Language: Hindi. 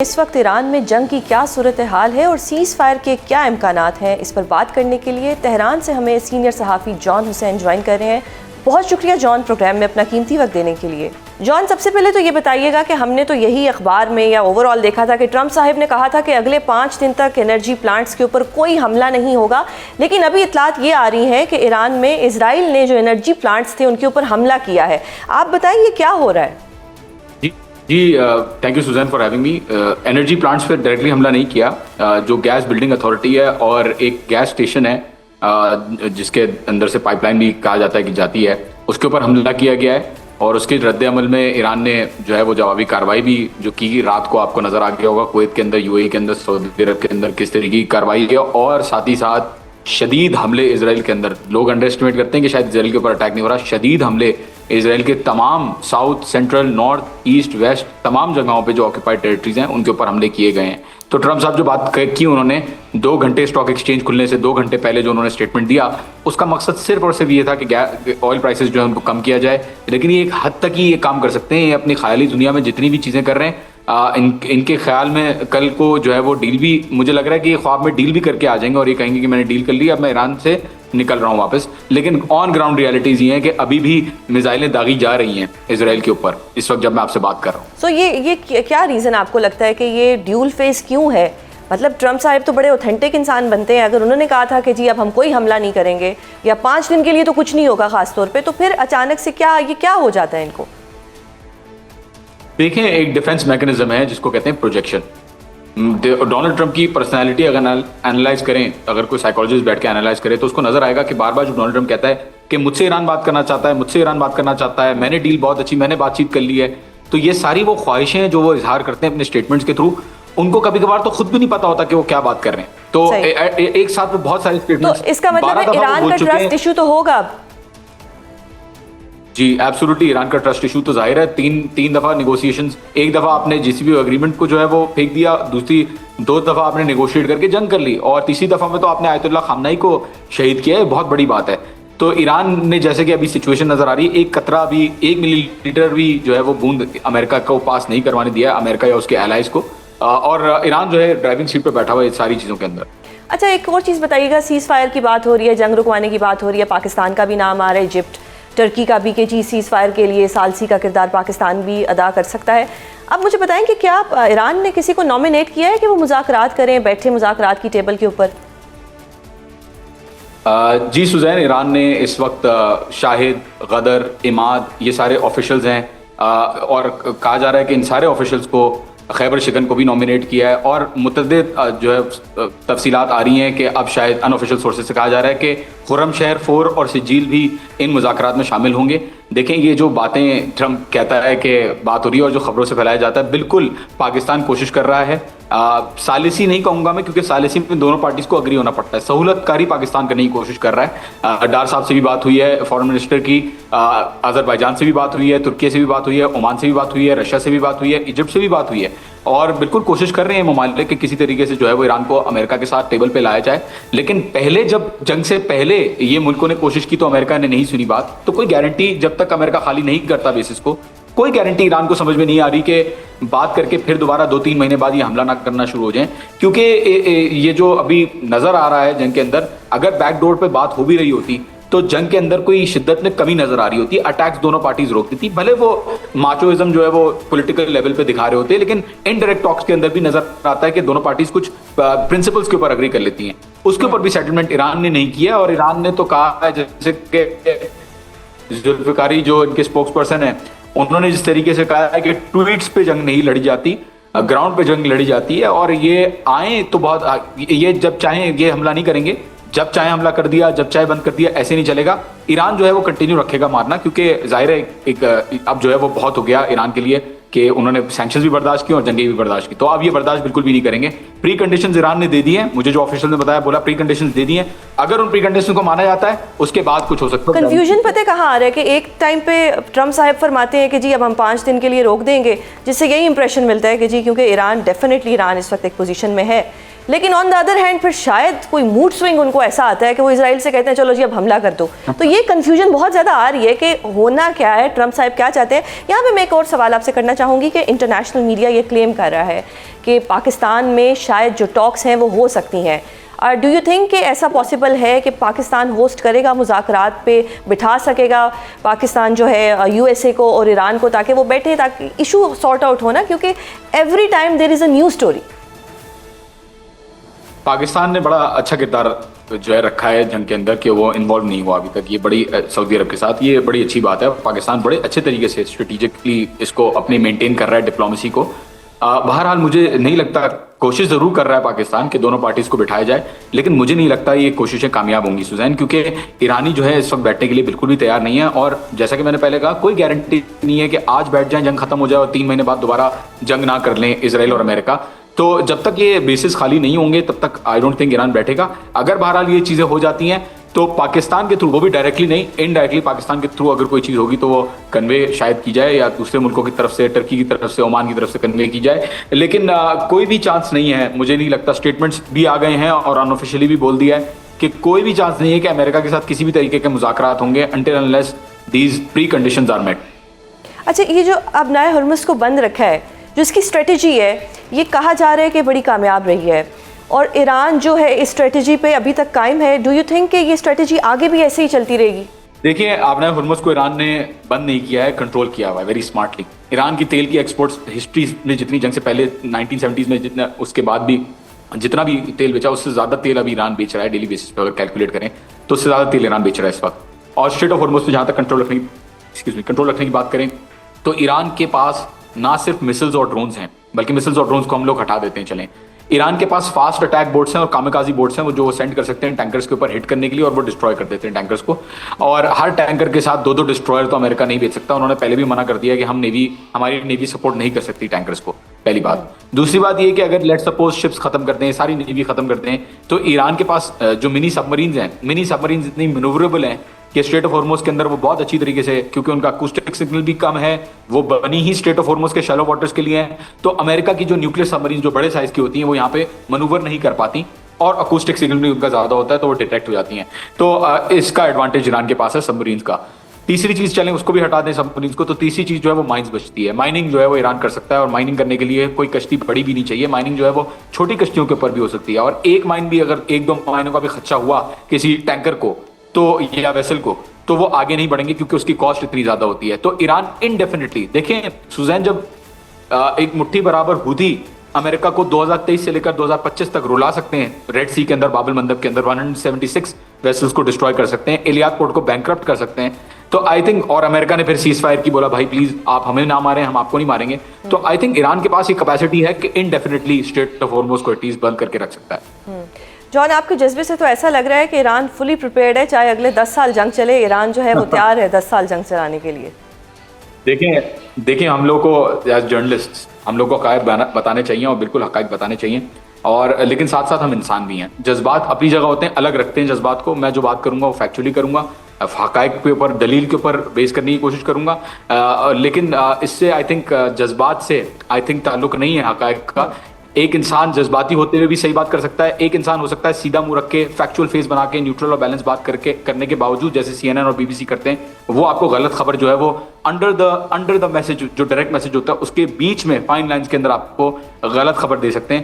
इस वक्त ईरान में जंग की क्या सूरत हाल है और सीज़ फायर के क्या इम्कानात हैं, इस पर बात करने के लिए तेहरान से हमें सीनियर सहाफ़ी जॉन हुसैन ज्वाइन कर रहे हैं। बहुत शुक्रिया जॉन, प्रोग्राम में अपना कीमती वक्त देने के लिए। जॉन, सबसे पहले तो ये बताइएगा कि हमने तो यही अखबार में या ओवरऑल देखा था कि ट्रंप साहब ने कहा था कि अगले 5 दिन तक एनर्जी प्लांट्स के ऊपर कोई हमला नहीं होगा, लेकिन अभी इतलात ये आ रही हैं कि ईरान में इजराइल ने जो एनर्जी प्लांट्स थे उनके ऊपर हमला किया है। आप बताइए क्या हो रहा है? जी, thank you Suzanne for having me. Energy plants पर डायरेक्टली हमला नहीं किया। जो गैस बिल्डिंग अथॉरिटी है और एक गैस स्टेशन है जिसके अंदर से पाइपलाइन भी कहा जाता है कि जाती है, उसके ऊपर हमला किया गया है और उसके रद्द अमल में ईरान ने जो है वो जवाबी कार्रवाई भी जो की। रात को आपको नजर आ गया होगा कुवैत के अंदर, यूएई के अंदर, सऊदी अरब के अंदर किस तरीके की कार्रवाई है और साथ ही साथ शदीद हमले इसराइल के अंदर। लोग अंडर एस्टिमेट करते हैं कि शायद इसराइल के ऊपर अटैक नहीं हो रहा, शदीद हमले इसराइल के तमाम south, central, north, east, west तमाम जगहों पे जो ऑक्यूपाइड टेरिटरीज हैं उनके ऊपर हमले किए गए हैं। तो ट्रंप साहब जो बात की उन्होंने 2 घंटे स्टॉक एक्सचेंज खुलने से 2 घंटे पहले जो उन्होंने स्टेटमेंट दिया, उसका मकसद सिर्फ और सिर्फ ये था कि ऑयल प्राइसेस जो है उनको कम किया जाए। लेकिन ये एक हद तक ही ये काम कर सकते हैं। ये अपनी ख्याली दुनिया में जितनी भी चीज़ें कर रहे हैं, इनके ख्याल में कल को जो है वो डील भी, मुझे लग रहा है कि ये ख्वाब में डील भी करके आ जाएंगे और ये कहेंगे कि मैंने डील कर ली, अब मैं ईरान से निकल रहा हूँ वापस। लेकिन ऑन ग्राउंड रियलिटीज ये है कि अभी भी मिसाइलें दागी जा रही हैं इसराइल के ऊपर इस वक्त जब मैं आपसे बात कर रहा हूँ। सो ये क्या रीज़न आपको लगता है कि ये ड्यूल फेस क्यों है? मतलब ट्रंप साहब तो बड़े ऑथेंटिक इंसान बनते हैं। अगर उन्होंने कहा था कि जी अब हम कोई हमला नहीं करेंगे या 5 दिन के लिए तो कुछ नहीं होगा खास तौर पे, तो फिर अचानक से क्या हो जाता है इनको? देखें, एक डिफेंस मैकेनिज्म है जिसको कहते हैं प्रोजेक्शन। डोनाल्ड ट्रंप की पर्सनालिटी अगर एनालाइज करें, अगर कोई साइकोलॉजिस्ट बैठ के एनालाइज करे तो उसको नजर आएगा कि बार बार जो डोनाल्ड ट्रंप कहता है कि मुझसे ईरान बात करना चाहता है, मुझसे ईरान बात करना चाहता है, मैंने डील बहुत अच्छी, मैंने बातचीत कर ली है, तो ये सारी वो ख्वाहिशें हैं जो वो इजहार करते हैं अपने स्टेटमेंट्स के थ्रू। उनको कभी कभार तो खुद भी नहीं पता होता कि वो क्या बात कर रहे हैं। तो एक साथ में बहुत सारे स्टेटमेंट्स। तो इसका मतलब है ईरान का ट्रस्ट इशू तो होगा। जी एब्सोल्युटली, ईरान का ट्रस्ट इशू तो जाहिर है। तीन दफा नेगोशिएशंस, एक दफा आपने जीसीपीओ एग्रीमेंट को जो है वो फेंक दिया, दूसरी 2 दफा आपने नेगोशिएट करके जंग कर ली और तीसरी दफा में तो आपने आयतुल्लाह खामनाई को शहीद किया है। बहुत बड़ी बात है। तो ईरान ने, जैसे कि अभी सिचुएशन नजर आ रही है, एक कतरा भी, 1 मिलीलीटर भी जो है वो बूंद अमेरिका को पास नहीं करवाने दिया, अमेरिका या उसके एलाइज को, और ईरान जो है ड्राइविंग सीट पर बैठा हुआ है सारी चीज़ों के अंदर। अच्छा, एक और चीज़ बताइएगा, सीज़ फायर की बात हो रही है, जंग रुकवाने की बात हो रही है, पाकिस्तान का भी नाम आ रहा है, इजिप्ट, टर्की का भी, कि जी सीज़ फायर के लिए सालसी का किरदार पाकिस्तान भी अदा कर सकता है। अब मुझे बताएं कि क्या ईरान ने किसी को नॉमिनेट किया है कि वो मुज़ाकरात करें, बैठे मुज़ाकरात की टेबल के ऊपर? जी सुजैन, ईरान ने इस वक्त शाहिद, गदर, इमाद, ये सारे ऑफिशियल्स हैं और कहा जा रहा है कि इन सारे ऑफिशियल्स को, खैबर शिकन को भी नॉमिनेट किया है और मुतअद्दिद जो है तफसीलात आ रही हैं कि अब शायद अनऑफिशियल सोर्सेज से कहा जा रहा है कि खुर्रमशहर 4 और सिजील भी इन मुज़ाकरात में शामिल होंगे। देखें, ये जो बातें ट्रंप कहता है कि बात हो रही है और जो खबरों से फैलाया जाता है, बिल्कुल पाकिस्तान कोशिश कर रहा है। सालिसी नहीं कहूँगा मैं, क्योंकि सालिसी में दोनों पार्टीज को अग्री होना पड़ता है। सहूलतकारी पाकिस्तान करने की कोशिश कर रहा है। डार साहब से भी बात हुई है, फॉरेन मिनिस्टर की, अजरबैजान से भी बात हुई है, तुर्की से भी बात हुई है, ओमान से भी बात हुई है, रशिया से भी बात हुई है, इजिप्ट से भी बात हुई है और बिल्कुल कोशिश कर रहे हैं ममालिक कि किसी तरीके से जो है वो ईरान को अमेरिका के साथ टेबल पे लाया जाए। लेकिन पहले, जब जंग से पहले ये मुल्कों ने कोशिश की तो अमेरिका ने नहीं सुनी बात। तो कोई गारंटी, जब तक अमेरिका खाली नहीं करता बेसिस को, कोई गारंटी ईरान को समझ में नहीं आ रही कि बात करके फिर दोबारा 2-3 महीने बाद ये हमला ना करना शुरू हो जाए। क्योंकि ये जो अभी नजर आ रहा है जंग के अंदर, अगर बैकडोर पे बात हो भी रही होती तो जंग के अंदर कोई शिद्दत में कमी नजर आ रही होती, अटैक्स दोनों पार्टीज रोकती थी। भले वो माचोइज्म जो है वो पॉलिटिकल लेवल पे दिखा रहे होते हैं, लेकिन इनडायरेक्ट टॉक्स के अंदर भी नजर आता है कि दोनों पार्टीज कुछ प्रिंसिपल्स के ऊपर अग्री कर लेती हैं। उसके ऊपर भी सेटलमेंट ईरान ने नहीं किया और ईरान ने तो कहा है, जैसे कि जुल्फिकारी जो इनके स्पोक्स पर्सन है, उन्होंने जिस तरीके से कहा है कि ट्वीट्स पे जंग नहीं लड़ी जाती, ग्राउंड पे जंग लड़ी जाती है और ये आए तो बहुत, ये जब चाहें ये हमला नहीं करेंगे, जब चाहे हमला कर दिया, जब चाहे बंद कर दिया, ऐसे नहीं चलेगा। ईरान जो है वो कंटिन्यू रखेगा मारना, क्योंकि जाहिर है एक अब जो है वो बहुत हो गया ईरान के लिए कि उन्होंने सैंक्शंस भी बर्दाश्त की और जंगें भी बर्दाश्त की। तो अब ये बर्दाश्त बिल्कुल भी नहीं करेंगे। प्री कंडीशंस ईरान ने दे दी हैं, मुझे जो ऑफिशियल ने बताया, बोला प्री कंडीशंस दे दी हैं। अगर उन प्री कंडीशन को माना जाता है उसके बाद कुछ हो सकता है। कंफ्यूजन पता है कहाँ आ रहा है कि एक टाइम पे ट्रंप साहब फरमाते हैं कि जी अब हम 5 दिन के लिए रोक देंगे, जिससे यही इंप्रेशन मिलता है कि जी क्योंकि ईरान, डेफिनेटली ईरान इस वक्त एक पोजीशन में है लेकिन ऑन द अदर हैंड फिर शायद कोई मूड स्विंग उनको ऐसा आता है कि वो इजराइल से कहते हैं चलो जी अब हमला कर दो। तो ये कन्फ्यूजन बहुत ज़्यादा आ रही है कि होना क्या है, ट्रंप साहब क्या चाहते हैं। यहाँ पे मैं एक और सवाल आपसे करना चाहूँगी कि इंटरनेशनल मीडिया ये क्लेम कर रहा है कि पाकिस्तान में शायद जो टॉक्स हैं वो हो सकती हैं। डू यू थिंक कि ऐसा पॉसिबल है कि पाकिस्तान होस्ट करेगा, मुज़ाकरात पे बिठा सकेगा पाकिस्तान जो है यूएसए को और ईरान को, ताकि वो बैठे, ताकि इशू सॉर्ट आउट हो ना, क्योंकि every time there is a new story. Pakistan ने बड़ा अच्छा किरदार जो है रखा है जंग के अंदर कि वो इन्वॉल्व नहीं हुआ अभी तक। ये बड़ी सऊदी अरब के साथ ये बड़ी अच्छी बात है। पाकिस्तान बड़े अच्छे तरीके से स्ट्रेटेजिकली इसको अपने मेंटेन कर रहा है डिप्लोमेसी को। बहरहाल मुझे नहीं लगता, कोशिश जरूर कर रहा है पाकिस्तान कि दोनों पार्टीज को बिठाया जाए, लेकिन मुझे नहीं लगता ये कोशिशें कामयाब होंगी सुजैन, क्योंकि ईरानी जो है इस वक्त बैठने के लिए बिल्कुल भी तैयार नहीं है। और जैसा कि मैंने पहले कहा, कोई गारंटी नहीं है कि आज बैठ जाए, जंग खत्म हो जाए और 3 महीने बाद दोबारा जंग ना कर लें इजराइल और अमेरिका। तो जब तक ये बेसिस खाली नहीं होंगे तब तक आई डोंट थिंक ईरान बैठेगा। अगर बहरहाल ये चीजें हो जाती हैं तो पाकिस्तान के थ्रू, वो भी डायरेक्टली नहीं, इनडायरेक्टली पाकिस्तान के थ्रू अगर कोई चीज़ होगी तो वो कन्वे शायद की जाए, या दूसरे मुल्कों की तरफ से, टर्की की तरफ से, ओमान की तरफ से कन्वे की जाए। लेकिन कोई भी चांस नहीं है, मुझे नहीं लगता। स्टेटमेंट्स भी आ गए हैं और अनऑफिशियली भी बोल दिया है कि कोई भी चांस नहीं है कि अमेरिका के साथ किसी भी तरीके के मुज़ाकरात होंगे until unless these preconditions are met. अच्छा, ये जो अब नए हर्मुज़ को बंद रखा है, जो इसकी स्ट्रेटजी है, ये कहा जा रहा है कि बड़ी कामयाब रही है और ईरान जो है इस स्ट्रेटजी पे अभी तक कायम है। डू यू थिंक कि ये स्ट्रेटजी आगे भी ऐसे ही चलती रहेगी? देखिए, आपने हर्मुज़ को ईरान ने बंद नहीं किया है, कंट्रोल किया हुआ है वेरी स्मार्टली। ईरान की तेल की एक्सपोर्ट्स हिस्ट्री में जितनी, जंग से पहले 1970s में जितना, उसके बाद भी जितना भी तेल बेचा, उससे ज़्यादा तेल अभी ईरान बेच रहा है डेली बेसिस पर। अगर कैलकुलेट करें तो उससे ज़्यादा तेल ईरान बेच रहा है इस वक्त। और स्ट्रेट ऑफ हर्मुज़ पे जहाँ तक कंट्रोल रखने की बात करें तो ईरान के पास ना सिर्फ मिसाइल्स और ड्रोन्स हैं, बल्कि मिसाइल्स और ड्रोन्स को हम लोग हटा देते हैं चलें। ईरान के पास फास्ट अटैक बोट्स हैं और कामिकाजी बोट्स हैं, वो जो सेंड कर सकते हैं टैंकर्स के ऊपर हिट करने के लिए, और वो डिस्ट्रॉय कर देते हैं टैंकर्स को। और हर टैंकर के साथ 2-2 डिस्ट्रॉयर तो अमेरिका नहीं भेज सकता। उन्होंने पहले भी मना कर दिया कि हमारी नेवी सपोर्ट नहीं कर सकती टैंकर्स को, पहली बात। दूसरी बात ये कि अगर लेट्स सपोज शिप्स खत्म करते हैं, सारी नेवी खत्म करते हैं, तो ईरान के पास जो मिनी सबमरीन्स हैं, मिनी सबमरीन्स इतनी मैन्यूवरेबल हैं कि स्ट्रेट ऑफ हॉर्मुज़ के अंदर वो बहुत अच्छी तरीके से, क्योंकि उनका अकूस्टिक सिग्नल भी कम है, वो बनी ही स्ट्रेट ऑफ हॉर्मुज़ के शैलो वाटर्स के लिए है। तो अमेरिका की जो न्यूक्लियर सबमरीन जो बड़े साइज की होती हैं वो यहाँ पे मनूवर नहीं कर पाती, और अकूस्टिक सिग्नल भी उनका ज्यादा होता है, तो वो डिटेक्ट हो जाती हैं। तो इसका एडवांटेज ईरान के पास है सबमरीन्स का। तीसरी चीज, चलें उसको भी हटा दें सबमरीन्स को, तो तीसरी चीज जो है वो माइंस बचती है। माइनिंग जो है वो ईरान कर सकता है, और माइनिंग करने के लिए कोई कश्ती बड़ी भी नहीं चाहिए। माइनिंग जो है वो छोटी कश्तियों के ऊपर भी हो सकती है, और एक माइन भी, अगर 1-2 माइनों का भी खर्चा हुआ किसी टैंकर को तो, या वेसल को, तो वो आगे नहीं बढ़ेंगे क्योंकि उसकी कॉस्ट इतनी ज्यादा होती है। तो ईरान इनडेफिनेटली, देखें सुजैन, जब एक मुट्ठी बराबर हुदी अमेरिका को 2023 से लेकर 2025 तक रुला सकते हैं रेड सी के अंदर, बाबल मंदब के अंदर 176 वेसल्स को डिस्ट्रॉय कर सकते हैं, एलियात पोर्ट को बैंकरप्ट कर सकते हैं, तो आई थिंक, और अमेरिका ने फिर सीज फायर की, बोला भाई प्लीज आप हमें ना मारें, हम आपको नहीं मारेंगे। तो आई थिंक ईरान के पास ये कैपेसिटी है कि इनडेफिनेटली स्ट्रेट ऑफ हॉर्मुज़ को एटलीस्ट बंद करके रख सकता है। जॉन, आपके जज्बे से तो ऐसा लग रहा है कि ईरान फुली प्रिपेयर्ड है, चाहे अगले 10 साल जंग चले, ईरान जो है वो तैयार है 10 साल जंग चलाने के लिए। देखिए हम लोग को एज जर्नलिस्ट हम लोग को हक़ाइक़ बताने चाहिए, और बिल्कुल हक़ाइक़ बताने चाहिए, और लेकिन साथ साथ हम इंसान भी हैं। जज्बात अपनी जगह होते हैं, अलग रखते हैं जज्बात को। मैं जो बात करूंगा वो फैक्चुअली करूंगा, हक़ाइक़ के ऊपर, दलील के ऊपर बेस करने की कोशिश करूंगा, लेकिन इससे आई थिंक जज्बात से आई थिंक ताल्लुक नहीं है हक़ाइक़ का। एक इंसान जज्बाती होते हुए भी सही बात कर सकता है, एक इंसान हो सकता है सीधा मुंह रख के, फैक्चुअल फेस बना के, न्यूट्रल और बैलेंस बात करने के बावजूद, जैसे CNN और BBC करते हैं, वो आपको गलत खबर जो है वो अंडर द मैसेज, जो डायरेक्ट मैसेज होता है उसके बीच में फाइन लाइंस के अंदर आपको गलत खबर दे सकते हैं।